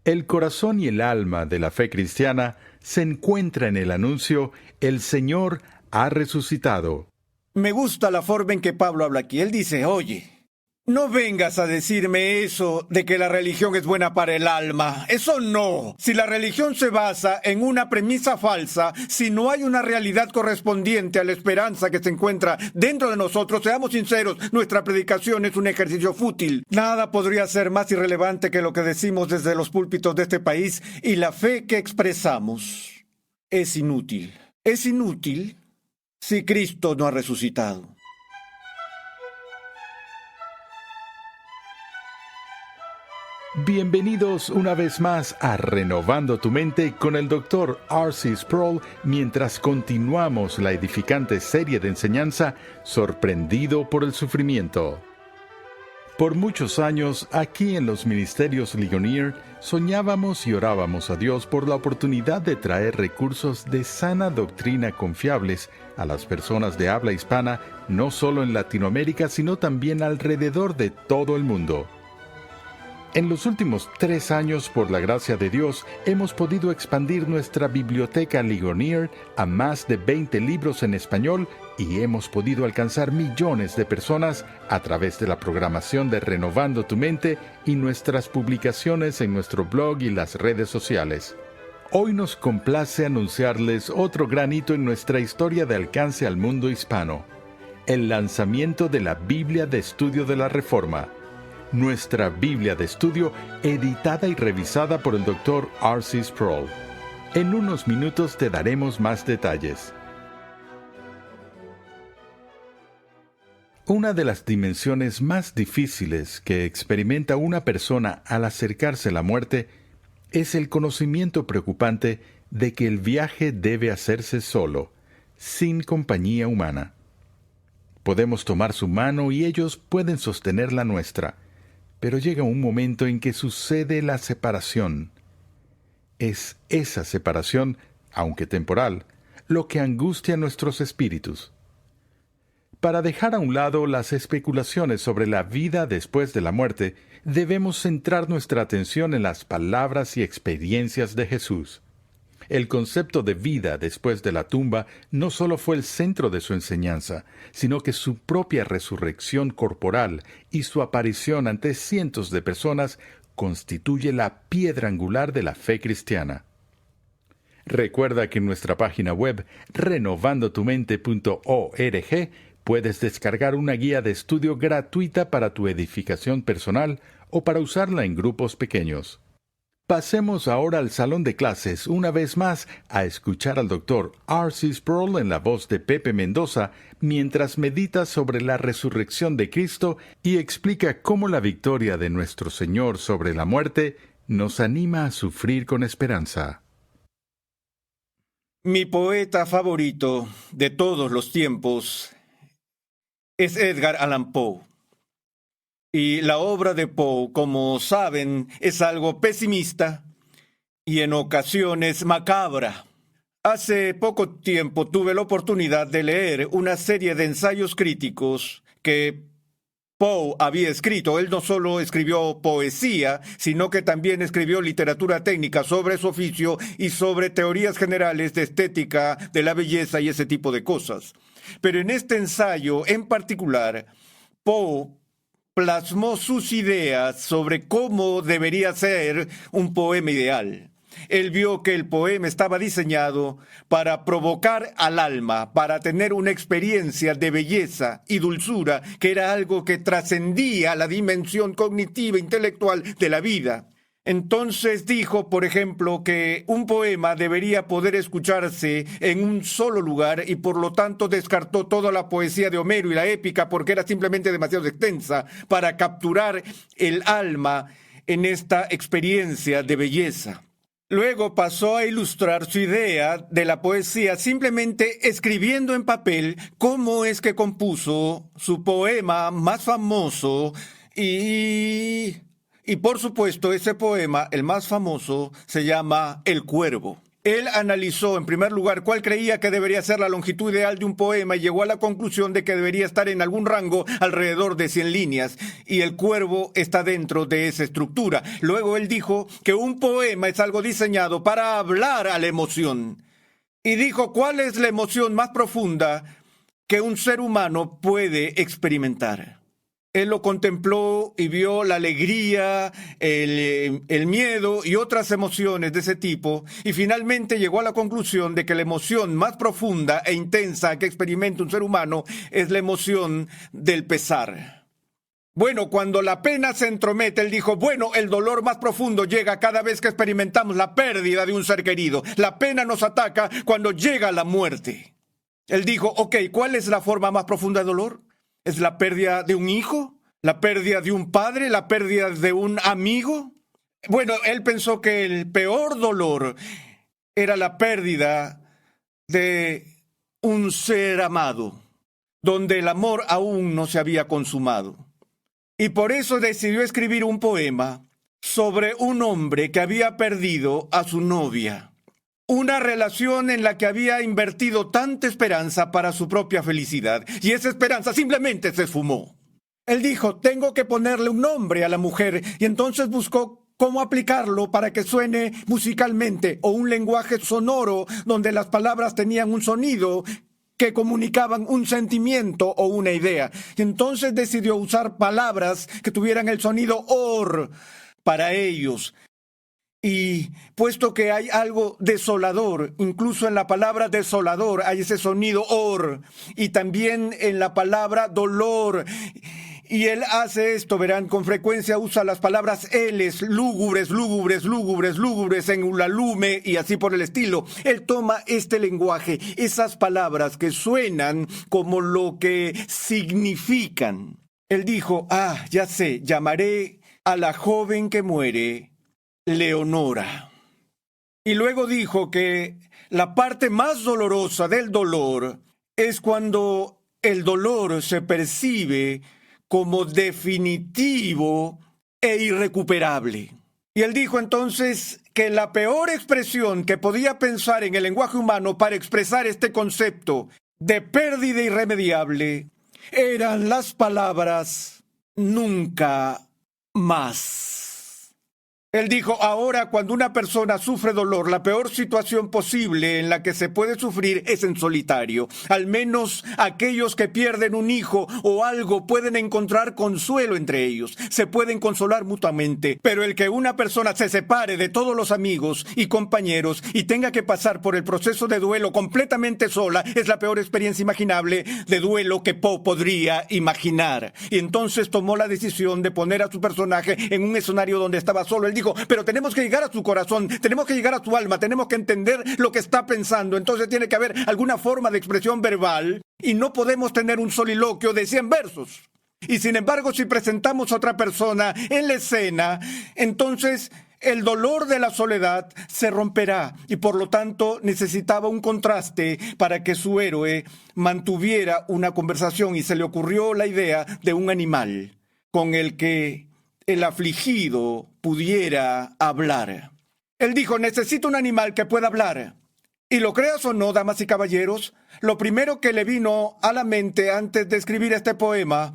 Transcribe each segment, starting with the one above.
El corazón y el alma de la fe cristiana se encuentra en el anuncio «El Señor ha resucitado». Me gusta la forma en que Pablo habla aquí. Él dice, oye, no vengas a decirme eso de que la religión es buena para el alma. Eso no. Si la religión se basa en una premisa falsa, si no hay una realidad correspondiente a la esperanza que se encuentra dentro de nosotros, seamos sinceros, nuestra predicación es un ejercicio fútil. Nada podría ser más irrelevante que lo que decimos desde los púlpitos de este país, y la fe que expresamos es inútil. Es inútil si Cristo no ha resucitado. Bienvenidos una vez más a Renovando tu Mente con el Dr. R.C. Sproul mientras continuamos la edificante serie de enseñanza Sorprendido por el Sufrimiento. Por muchos años, aquí en los ministerios Ligonier, soñábamos y orábamos a Dios por la oportunidad de traer recursos de sana doctrina confiables a las personas de habla hispana, no solo en Latinoamérica, sino también alrededor de todo el mundo. En los últimos 3 años, por la gracia de Dios, hemos podido expandir nuestra biblioteca Ligonier a más de 20 libros en español y hemos podido alcanzar millones de personas a través de la programación de Renovando tu Mente y nuestras publicaciones en nuestro blog y las redes sociales. Hoy nos complace anunciarles otro gran hito en nuestra historia de alcance al mundo hispano: el lanzamiento de la Biblia de Estudio de la Reforma. Nuestra Biblia de estudio, editada y revisada por el Dr. R.C. Sproul. En unos minutos te daremos más detalles. Una de las dimensiones más difíciles que experimenta una persona al acercarse a la muerte es el conocimiento preocupante de que el viaje debe hacerse solo, sin compañía humana. Podemos tomar su mano y ellos pueden sostener la nuestra. Pero llega un momento en que sucede la separación. Es esa separación, aunque temporal, lo que angustia nuestros espíritus. Para dejar a un lado las especulaciones sobre la vida después de la muerte, debemos centrar nuestra atención en las palabras y experiencias de Jesús. El concepto de vida después de la tumba no solo fue el centro de su enseñanza, sino que su propia resurrección corporal y su aparición ante cientos de personas constituye la piedra angular de la fe cristiana. Recuerda que en nuestra página web renovandotumente.org puedes descargar una guía de estudio gratuita para tu edificación personal o para usarla en grupos pequeños. Pasemos ahora al salón de clases una vez más a escuchar al Dr. R.C. Sproul en la voz de Pepe Mendoza mientras medita sobre la resurrección de Cristo y explica cómo la victoria de nuestro Señor sobre la muerte nos anima a sufrir con esperanza. Mi poeta favorito de todos los tiempos es Edgar Allan Poe. Y la obra de Poe, como saben, es algo pesimista y en ocasiones macabra. Hace poco tiempo tuve la oportunidad de leer una serie de ensayos críticos que Poe había escrito. Él no solo escribió poesía, sino que también escribió literatura técnica sobre su oficio y sobre teorías generales de estética, de la belleza y ese tipo de cosas. Pero en este ensayo en particular, Poe plasmó sus ideas sobre cómo debería ser un poema ideal. Él vio que el poema estaba diseñado para provocar al alma, para tener una experiencia de belleza y dulzura, que era algo que trascendía la dimensión cognitiva e intelectual de la vida. Entonces dijo, por ejemplo, que un poema debería poder escucharse en un solo lugar y por lo tanto descartó toda la poesía de Homero y la épica porque era simplemente demasiado extensa para capturar el alma en esta experiencia de belleza. Luego pasó a ilustrar su idea de la poesía simplemente escribiendo en papel cómo es que compuso su poema más famoso y por supuesto ese poema, el más famoso, se llama El Cuervo. Él analizó, en primer lugar, cuál creía que debería ser la longitud ideal de un poema y llegó a la conclusión de que debería estar en algún rango alrededor de 100 líneas, y El Cuervo está dentro de esa estructura. Luego él dijo que un poema es algo diseñado para hablar a la emoción. Y dijo, ¿cuál es la emoción más profunda que un ser humano puede experimentar? Él lo contempló y vio la alegría, el miedo y otras emociones de ese tipo, y finalmente llegó a la conclusión de que la emoción más profunda e intensa que experimenta un ser humano es la emoción del pesar. Bueno, cuando la pena se entromete, él dijo, bueno, el dolor más profundo llega cada vez que experimentamos la pérdida de un ser querido. La pena nos ataca cuando llega la muerte. Él dijo, ok, ¿cuál es la forma más profunda de dolor? ¿Es la pérdida de un hijo? ¿La pérdida de un padre? ¿La pérdida de un amigo? Bueno, él pensó que el peor dolor era la pérdida de un ser amado, donde el amor aún no se había consumado. Y por eso decidió escribir un poema sobre un hombre que había perdido a su novia. Una relación en la que había invertido tanta esperanza para su propia felicidad, y esa esperanza simplemente se esfumó. Él dijo, tengo que ponerle un nombre a la mujer, y entonces buscó cómo aplicarlo para que suene musicalmente, o un lenguaje sonoro donde las palabras tenían un sonido que comunicaban un sentimiento o una idea. Y entonces decidió usar palabras que tuvieran el sonido or para ellos. Y puesto que hay algo desolador, incluso en la palabra desolador hay ese sonido or, y también en la palabra dolor. Y él hace esto, verán, con frecuencia usa las palabras eles, lúgubres, lúgubres, lúgubres, lúgubres, en ulalume y así por el estilo. Él toma este lenguaje, esas palabras que suenan como lo que significan. Él dijo, ya sé, llamaré a la joven que muere Leonora. Y luego dijo que la parte más dolorosa del dolor es cuando el dolor se percibe como definitivo e irrecuperable. Y él dijo entonces que la peor expresión que podía pensar en el lenguaje humano para expresar este concepto de pérdida irremediable eran las palabras nunca más. Él dijo, ahora cuando una persona sufre dolor, la peor situación posible en la que se puede sufrir es en solitario. Al menos aquellos que pierden un hijo o algo pueden encontrar consuelo entre ellos. Se pueden consolar mutuamente. Pero el que una persona se separe de todos los amigos y compañeros y tenga que pasar por el proceso de duelo completamente sola es la peor experiencia imaginable de duelo que Poe podría imaginar. Y entonces tomó la decisión de poner a su personaje en un escenario donde estaba solo. Él dijo, pero tenemos que llegar a su corazón, tenemos que llegar a su alma, tenemos que entender lo que está pensando. Entonces tiene que haber alguna forma de expresión verbal y no podemos tener un soliloquio de 100 versos. Y sin embargo, si presentamos a otra persona en la escena, entonces el dolor de la soledad se romperá y por lo tanto necesitaba un contraste para que su héroe mantuviera una conversación, y se le ocurrió la idea de un animal con el que el afligido pudiera hablar. Él dijo, necesito un animal que pueda hablar. Y lo creas o no, damas y caballeros, lo primero que le vino a la mente antes de escribir este poema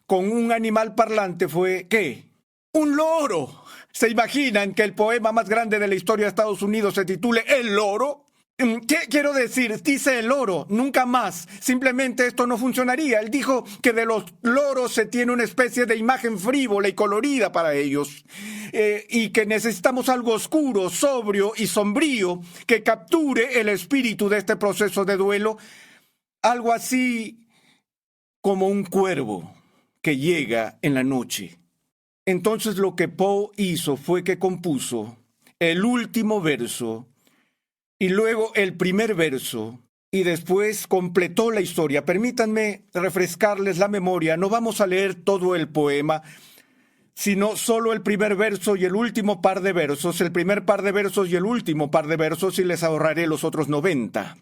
con un animal parlante fue, ¿qué? ¡Un loro! ¿Se imaginan que el poema más grande de la historia de Estados Unidos se titule El loro? ¿Qué quiero decir? Dice el loro, nunca más. Simplemente esto no funcionaría. Él dijo que de los loros se tiene una especie de imagen frívola y colorida para ellos. Y que necesitamos algo oscuro, sobrio y sombrío que capture el espíritu de este proceso de duelo. Algo así como un cuervo que llega en la noche. Entonces lo que Poe hizo fue que compuso el último verso y luego el primer verso, y después completó la historia. Permítanme refrescarles la memoria. No vamos a leer todo el poema, sino solo el primer verso y el último par de versos, el primer par de versos y el último par de versos, y les ahorraré los otros 90.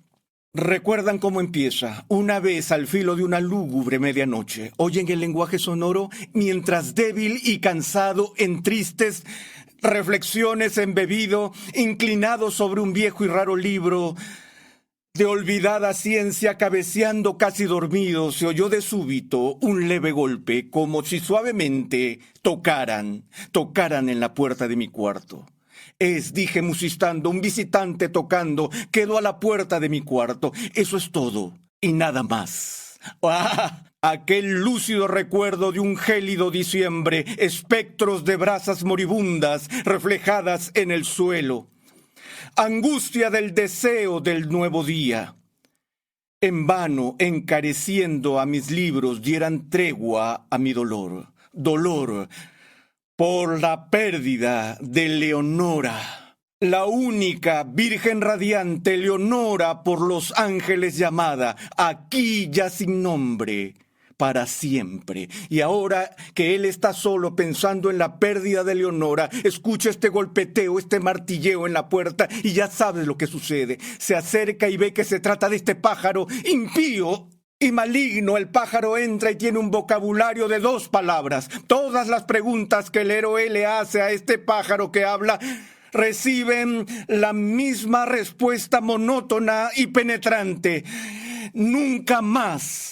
¿Recuerdan cómo empieza? Una vez al filo de una lúgubre medianoche, oyen el lenguaje sonoro mientras débil y cansado en tristes reflexiones embebido, inclinado sobre un viejo y raro libro de olvidada ciencia, cabeceando casi dormido, se oyó de súbito un leve golpe, como si suavemente tocaran en la puerta de mi cuarto. Dije musitando, un visitante tocando, quedó a la puerta de mi cuarto. Eso es todo, y nada más. ¡Ah! Aquel lúcido recuerdo de un gélido diciembre, espectros de brasas moribundas reflejadas en el suelo. Angustia del deseo del nuevo día. En vano, encareciendo a mis libros, dieran tregua a mi dolor. Dolor por la pérdida de Leonora. La única virgen radiante, Leonora por los ángeles llamada, aquí ya sin nombre, para siempre. Y ahora que él está solo pensando en la pérdida de Leonora, escucha este golpeteo, este martilleo en la puerta y ya sabes lo que sucede. Se acerca y ve que se trata de este pájaro impío y maligno. El pájaro entra y tiene un vocabulario de 2 palabras. Todas las preguntas que el héroe le hace a este pájaro que habla reciben la misma respuesta monótona y penetrante. Nunca más.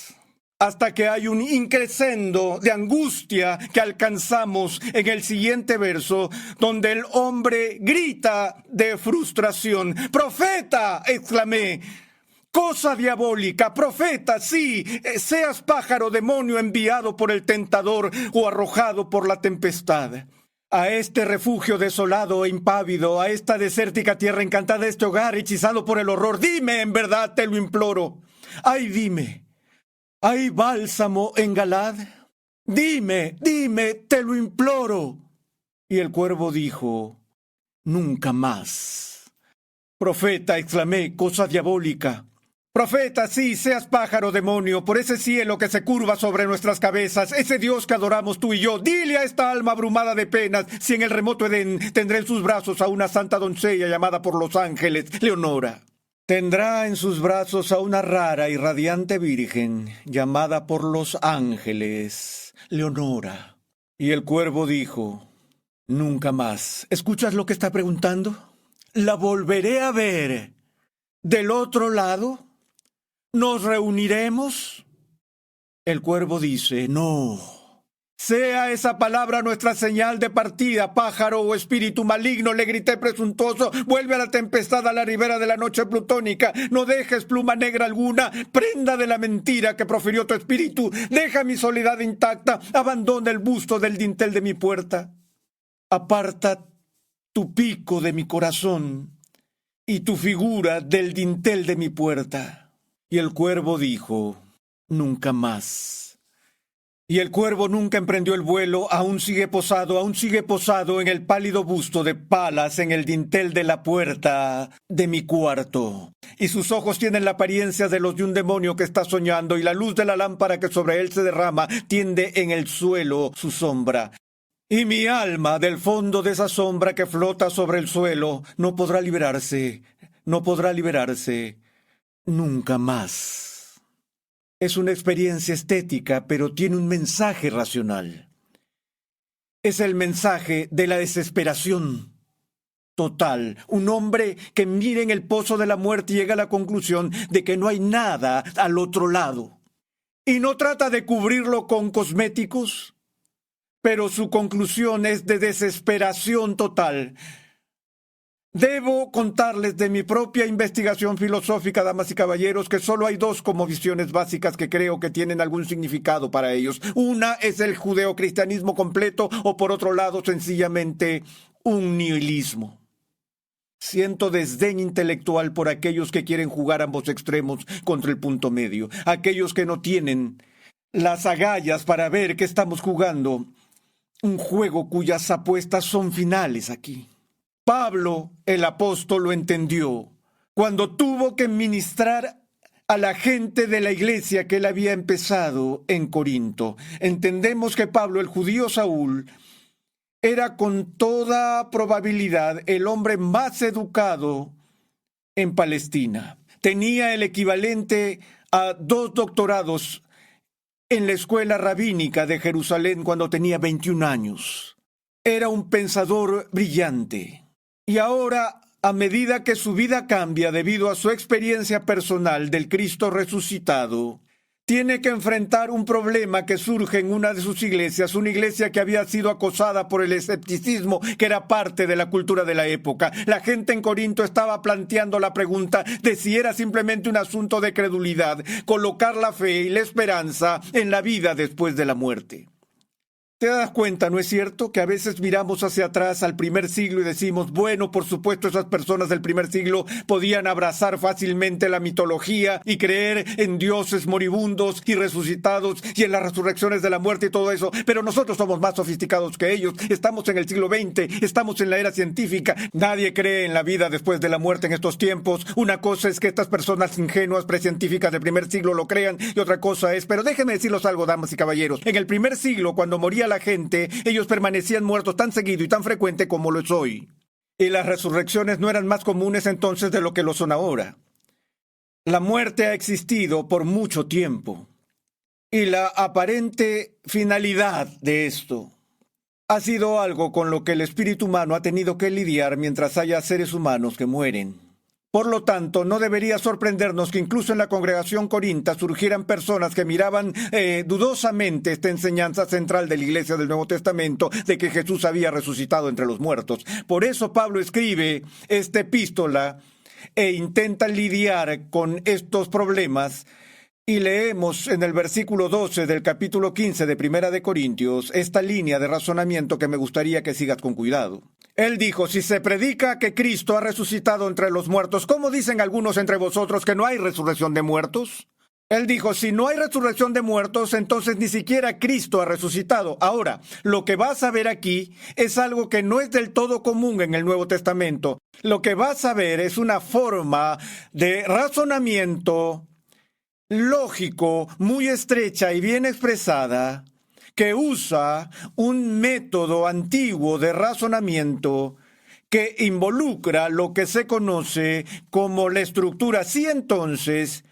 Hasta que hay un increscendo de angustia que alcanzamos en el siguiente verso, donde el hombre grita de frustración. ¡Profeta!, exclamé. Cosa diabólica, profeta, sí, seas pájaro demonio enviado por el tentador o arrojado por la tempestad. A este refugio desolado e impávido, a esta desértica tierra encantada, este hogar hechizado por el horror, dime, en verdad te lo imploro. Ay, dime, ¿hay bálsamo en Galad? Dime, te lo imploro. Y el cuervo dijo, nunca más. Profeta, exclamé, cosa diabólica. Profeta, sí, seas pájaro demonio, por ese cielo que se curva sobre nuestras cabezas, ese Dios que adoramos tú y yo, dile a esta alma abrumada de penas si en el remoto Edén tendrá en sus brazos a una santa doncella llamada por los ángeles, Leonora. Tendrá en sus brazos a una rara y radiante virgen llamada por los ángeles, Leonora. Y el cuervo dijo, nunca más. ¿Escuchas lo que está preguntando? ¿La volveré a ver del otro lado? ¿Nos reuniremos? El cuervo dice, no. Sea esa palabra nuestra señal de partida, pájaro o espíritu maligno, le grité presuntuoso. Vuelve a la tempestad, a la ribera de la noche plutónica. No dejes pluma negra alguna, prenda de la mentira que profirió tu espíritu. Deja mi soledad intacta, abandona el busto del dintel de mi puerta. Aparta tu pico de mi corazón y tu figura del dintel de mi puerta. Y el cuervo dijo, nunca más. Y el cuervo nunca emprendió el vuelo, aún sigue posado en el pálido busto de Palas en el dintel de la puerta de mi cuarto. Y sus ojos tienen la apariencia de los de un demonio que está soñando, y la luz de la lámpara que sobre él se derrama tiende en el suelo su sombra. Y mi alma, del fondo de esa sombra que flota sobre el suelo, no podrá liberarse nunca más. Es una experiencia estética, pero tiene un mensaje racional. Es el mensaje de la desesperación total. Un hombre que mira en el pozo de la muerte y llega a la conclusión de que no hay nada al otro lado. Y no trata de cubrirlo con cosméticos, pero su conclusión es de desesperación total. Debo contarles de mi propia investigación filosófica, damas y caballeros, que solo hay 2 visiones básicas que creo que tienen algún significado para ellos. Una es el judeocristianismo completo o, por otro lado, sencillamente un nihilismo. Siento desdén intelectual por aquellos que quieren jugar ambos extremos contra el punto medio, aquellos que no tienen las agallas para ver que estamos jugando un juego cuyas apuestas son finales aquí. Pablo, el apóstol, lo entendió cuando tuvo que ministrar a la gente de la iglesia que él había empezado en Corinto. Entendemos que Pablo, el judío Saúl, era con toda probabilidad el hombre más educado en Palestina. Tenía el equivalente a 2 doctorados en la escuela rabínica de Jerusalén cuando tenía 21 años. Era un pensador brillante. Y ahora, a medida que su vida cambia debido a su experiencia personal del Cristo resucitado, tiene que enfrentar un problema que surge en una de sus iglesias, una iglesia que había sido acosada por el escepticismo, que era parte de la cultura de la época. La gente en Corinto estaba planteando la pregunta de si era simplemente un asunto de credulidad, colocar la fe y la esperanza en la vida después de la muerte. ¿Te das cuenta, no es cierto, que a veces miramos hacia atrás al primer siglo y decimos, bueno, por supuesto, esas personas del primer siglo podían abrazar fácilmente la mitología y creer en dioses moribundos y resucitados y en las resurrecciones de la muerte y todo eso, pero nosotros somos más sofisticados que ellos, estamos en el siglo XX, estamos en la era científica, nadie cree en la vida después de la muerte en estos tiempos. Una cosa es que estas personas ingenuas, precientíficas del primer siglo lo crean y otra cosa es, pero déjenme decirles algo, damas y caballeros, en el primer siglo, cuando moría la gente, ellos permanecían muertos tan seguido y tan frecuente como lo es hoy. Y las resurrecciones no eran más comunes entonces de lo que lo son ahora. La muerte ha existido por mucho tiempo. Y la aparente finalidad de esto ha sido algo con lo que el espíritu humano ha tenido que lidiar mientras haya seres humanos que mueren. Por lo tanto, no debería sorprendernos que incluso en la congregación corinta surgieran personas que miraban dudosamente esta enseñanza central de la Iglesia del Nuevo Testamento de que Jesús había resucitado entre los muertos. Por eso Pablo escribe esta epístola e intenta lidiar con estos problemas. Y leemos en el versículo 12 del capítulo 15 de Primera de Corintios esta línea de razonamiento que me gustaría que sigas con cuidado. Él dijo, si se predica que Cristo ha resucitado entre los muertos, ¿cómo dicen algunos entre vosotros que no hay resurrección de muertos? Él dijo, si no hay resurrección de muertos, entonces ni siquiera Cristo ha resucitado. Ahora, lo que vas a ver aquí es algo que no es del todo común en el Nuevo Testamento. Lo que vas a ver es una forma de razonamiento lógico, muy estrecha y bien expresada, que usa un método antiguo de razonamiento que involucra lo que se conoce como la estructura, sí entonces,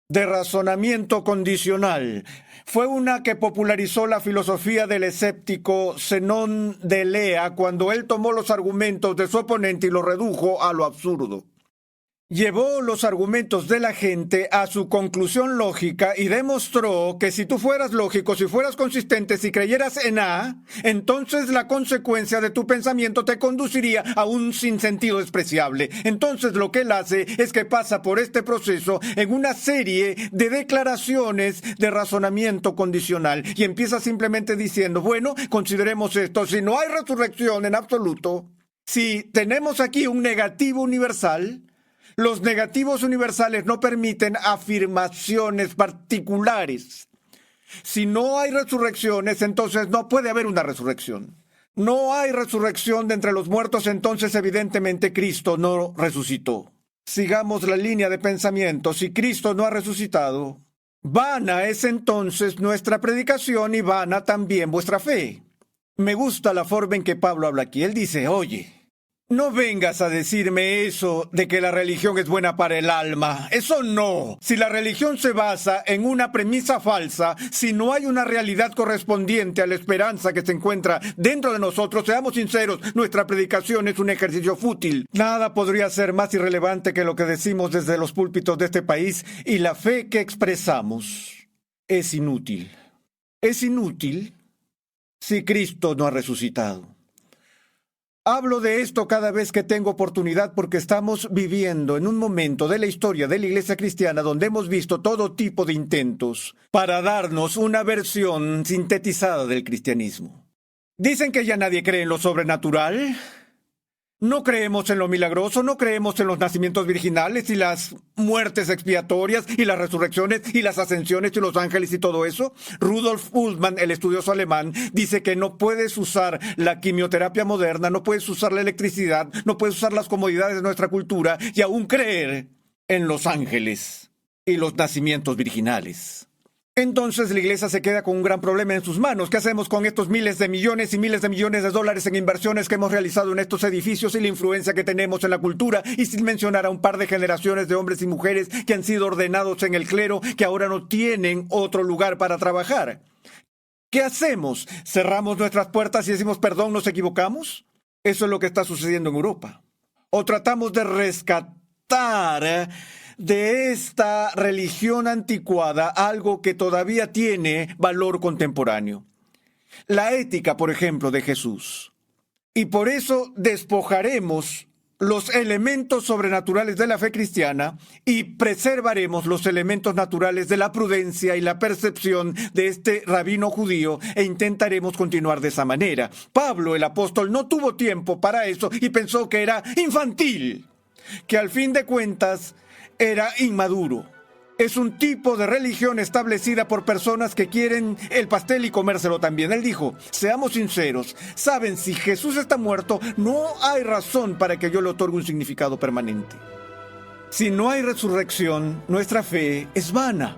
de razonamiento condicional. Fue una que popularizó la filosofía del escéptico Zenón de Elea cuando él tomó los argumentos de su oponente y los redujo a lo absurdo. Llevó los argumentos de la gente a su conclusión lógica y demostró que si tú fueras lógico, si fueras consistente, si creyeras en A, entonces la consecuencia de tu pensamiento te conduciría a un sinsentido despreciable. Entonces lo que él hace es que pasa por este proceso en una serie de declaraciones de razonamiento condicional y empieza simplemente diciendo, bueno, consideremos esto, si no hay resurrección en absoluto, si tenemos aquí un negativo universal, los negativos universales no permiten afirmaciones particulares. Si no hay resurrecciones, entonces no puede haber una resurrección. No hay resurrección de entre los muertos, entonces evidentemente Cristo no resucitó. Sigamos la línea de pensamiento. Si Cristo no ha resucitado, vana es entonces nuestra predicación y vana también vuestra fe. Me gusta la forma en que Pablo habla aquí. Él dice, oye, no vengas a decirme eso de que la religión es buena para el alma. Eso no. Si la religión se basa en una premisa falsa, si no hay una realidad correspondiente a la esperanza que se encuentra dentro de nosotros, seamos sinceros, nuestra predicación es un ejercicio fútil. Nada podría ser más irrelevante que lo que decimos desde los púlpitos de este país, y la fe que expresamos es inútil. Es inútil si Cristo no ha resucitado. Hablo de esto cada vez que tengo oportunidad porque estamos viviendo en un momento de la historia de la Iglesia cristiana donde hemos visto todo tipo de intentos para darnos una versión sintetizada del cristianismo. Dicen que ya nadie cree en lo sobrenatural. No creemos en lo milagroso, no creemos en los nacimientos virginales y las muertes expiatorias y las resurrecciones y las ascensiones y los ángeles y todo eso. Rudolf Bultmann, el estudioso alemán, dice que no puedes usar la quimioterapia moderna, no puedes usar la electricidad, no puedes usar las comodidades de nuestra cultura y aún creer en los ángeles y los nacimientos virginales. Entonces la iglesia se queda con un gran problema en sus manos. ¿Qué hacemos con estos miles de millones y miles de millones de dólares en inversiones que hemos realizado en estos edificios y la influencia que tenemos en la cultura? Y sin mencionar a un par de generaciones de hombres y mujeres que han sido ordenados en el clero, que ahora no tienen otro lugar para trabajar. ¿Qué hacemos? ¿Cerramos nuestras puertas y decimos perdón, nos equivocamos? Eso es lo que está sucediendo en Europa. ¿O tratamos de rescatar de esta religión anticuada algo que todavía tiene valor contemporáneo? La ética, por ejemplo, de Jesús. Y por eso despojaremos los elementos sobrenaturales de la fe cristiana y preservaremos los elementos naturales de la prudencia y la percepción de este rabino judío e intentaremos continuar de esa manera. Pablo, el apóstol, no tuvo tiempo para eso y pensó que era infantil, que al fin de cuentas era inmaduro. Es un tipo de religión establecida por personas que quieren el pastel y comérselo también. Él dijo, seamos sinceros, saben, si Jesús está muerto, no hay razón para que yo le otorgue un significado permanente. Si no hay resurrección, nuestra fe es vana.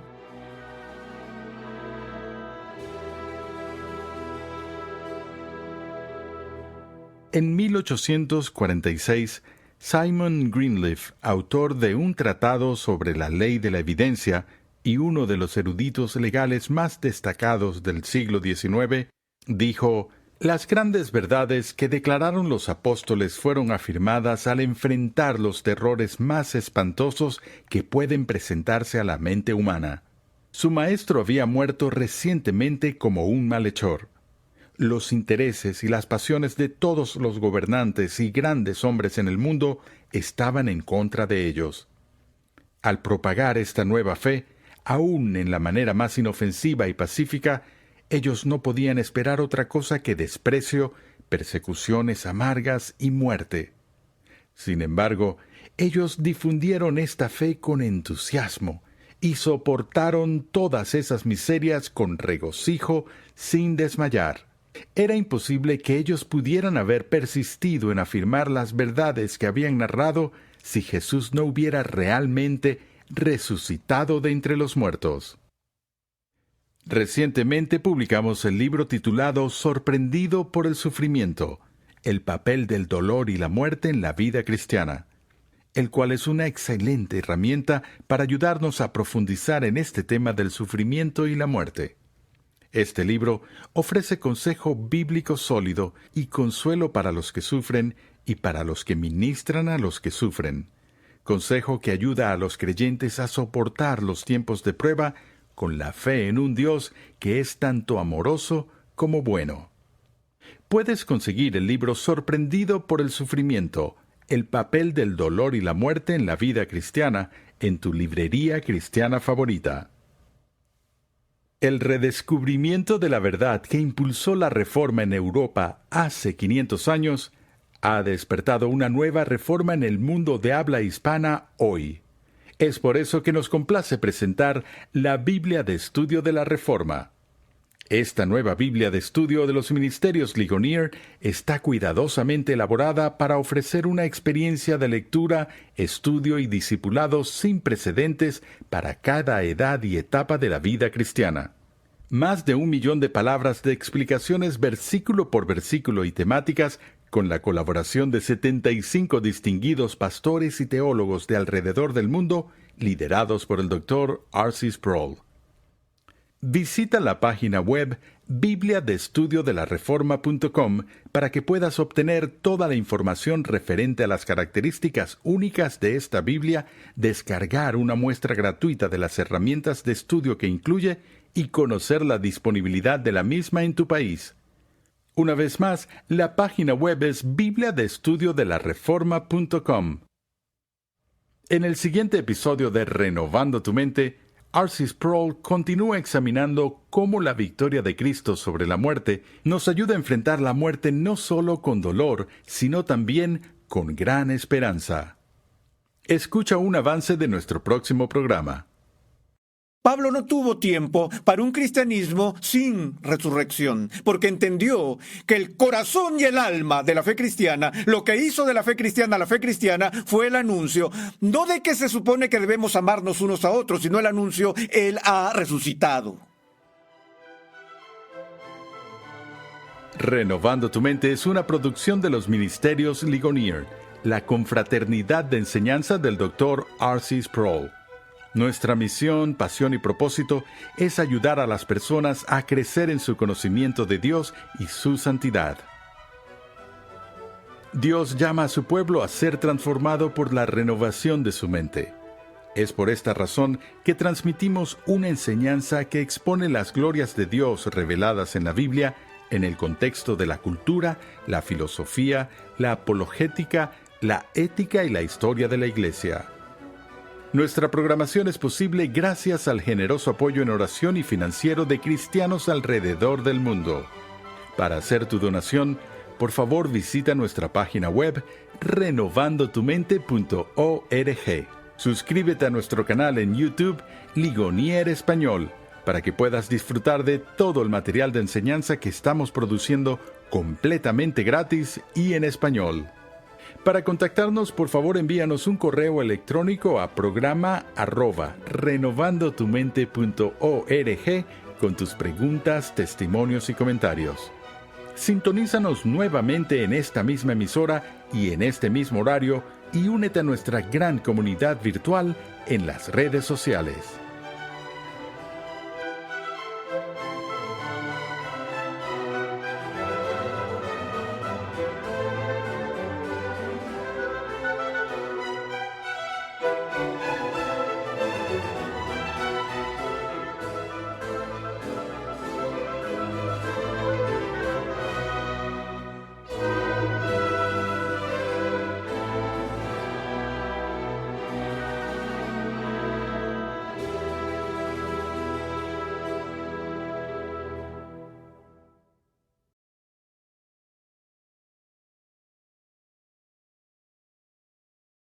En 1846, Simon Greenleaf, autor de un tratado sobre la ley de la evidencia y uno de los eruditos legales más destacados del siglo XIX, dijo: «Las grandes verdades que declararon los apóstoles fueron afirmadas al enfrentar los terrores más espantosos que pueden presentarse a la mente humana. Su maestro había muerto recientemente como un malhechor. Los intereses y las pasiones de todos los gobernantes y grandes hombres en el mundo estaban en contra de ellos. Al propagar esta nueva fe, aún en la manera más inofensiva y pacífica, ellos no podían esperar otra cosa que desprecio, persecuciones amargas y muerte. Sin embargo, ellos difundieron esta fe con entusiasmo y soportaron todas esas miserias con regocijo sin desmayar. Era imposible que ellos pudieran haber persistido en afirmar las verdades que habían narrado si Jesús no hubiera realmente resucitado de entre los muertos». Recientemente publicamos el libro titulado Sorprendido por el sufrimiento, el papel del dolor y la muerte en la vida cristiana, el cual es una excelente herramienta para ayudarnos a profundizar en este tema del sufrimiento y la muerte. Este libro ofrece consejo bíblico sólido y consuelo para los que sufren y para los que ministran a los que sufren. Consejo que ayuda a los creyentes a soportar los tiempos de prueba con la fe en un Dios que es tanto amoroso como bueno. Puedes conseguir el libro Sorprendido por el sufrimiento, el papel del dolor y la muerte en la vida cristiana, en tu librería cristiana favorita. El redescubrimiento de la verdad que impulsó la Reforma en Europa hace 500 años ha despertado una nueva reforma en el mundo de habla hispana hoy. Es por eso que nos complace presentar la Biblia de Estudio de la Reforma. Esta nueva Biblia de Estudio de los Ministerios Ligonier está cuidadosamente elaborada para ofrecer una experiencia de lectura, estudio y discipulado sin precedentes para cada edad y etapa de la vida cristiana. Más de 1 millón de palabras de explicaciones versículo por versículo y temáticas, con la colaboración de 75 distinguidos pastores y teólogos de alrededor del mundo, liderados por el Dr. R.C. Sproul. Visita la página web bibliadeestudiodelareforma.com para que puedas obtener toda la información referente a las características únicas de esta Biblia, descargar una muestra gratuita de las herramientas de estudio que incluye y conocer la disponibilidad de la misma en tu país. Una vez más, la página web es bibliadeestudiodelareforma.com. En el siguiente episodio de Renovando tu Mente, R.C. Sproul continúa examinando cómo la victoria de Cristo sobre la muerte nos ayuda a enfrentar la muerte no solo con dolor, sino también con gran esperanza. Escucha un avance de nuestro próximo programa. Pablo no tuvo tiempo para un cristianismo sin resurrección, porque entendió que el corazón y el alma de la fe cristiana, lo que hizo de la fe cristiana la fe cristiana, fue el anuncio, no de que se supone que debemos amarnos unos a otros, sino el anuncio, Él ha resucitado. Renovando tu Mente es una producción de los Ministerios Ligonier, la confraternidad de enseñanza del Dr. R.C. Sproul. Nuestra misión, pasión y propósito es ayudar a las personas a crecer en su conocimiento de Dios y su santidad. Dios llama a su pueblo a ser transformado por la renovación de su mente. Es por esta razón que transmitimos una enseñanza que expone las glorias de Dios reveladas en la Biblia en el contexto de la cultura, la filosofía, la apologética, la ética y la historia de la Iglesia. Nuestra programación es posible gracias al generoso apoyo en oración y financiero de cristianos alrededor del mundo. Para hacer tu donación, por favor visita nuestra página web renovandotumente.org. Suscríbete a nuestro canal en YouTube Ligonier Español para que puedas disfrutar de todo el material de enseñanza que estamos produciendo completamente gratis y en español. Para contactarnos, por favor envíanos un correo electrónico a programa@renovandotumente.org con tus preguntas, testimonios y comentarios. Sintonízanos nuevamente en esta misma emisora y en este mismo horario y únete a nuestra gran comunidad virtual en las redes sociales.